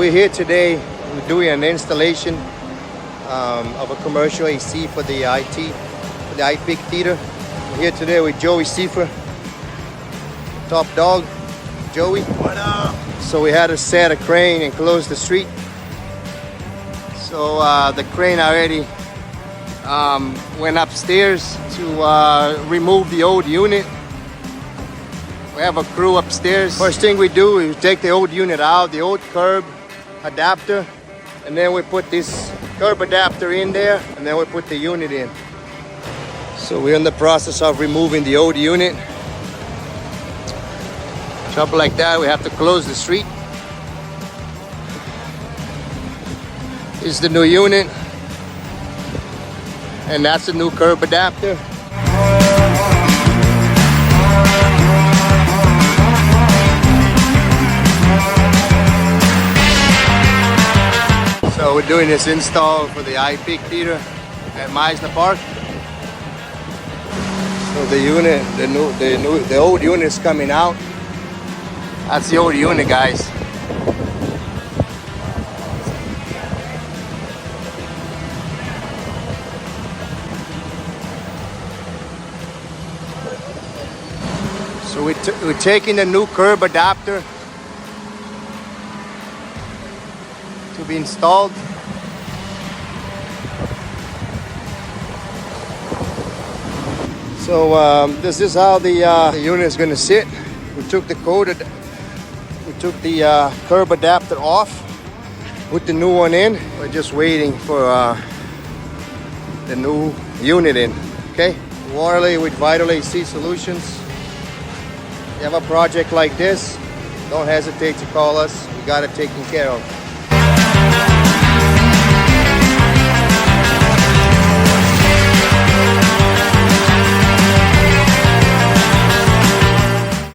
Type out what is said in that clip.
we're here today. We're doing an installation of a commercial AC for the Pics Theater. We're here today with Joey Seifer, top dog. Joey, what up? So we had to set a crane and close the street. So the crane already went upstairs to remove the old unit. We have a crew upstairs. First thing we do is take the old unit out, the old curb adapter, and then we put this curb adapter in there, and then we put the unit in. So we're in the process of removing the old unit. Trouble like that, we have to close the street. This is the new unit, and that's the new curb adapter. So we're doing this install for the Pics Theater at Meisner Park. So the unit, the old unit is coming out. That's the old unit, guys. So we're taking the new curb adapter to be installed. So this is how the unit is going to sit. We took the curb adapter off, put the new one in. We're just waiting for the new unit in. Okay, Warley with Vital AC Solutions. If you have a project like this, don't hesitate to call us. We got it taken care of.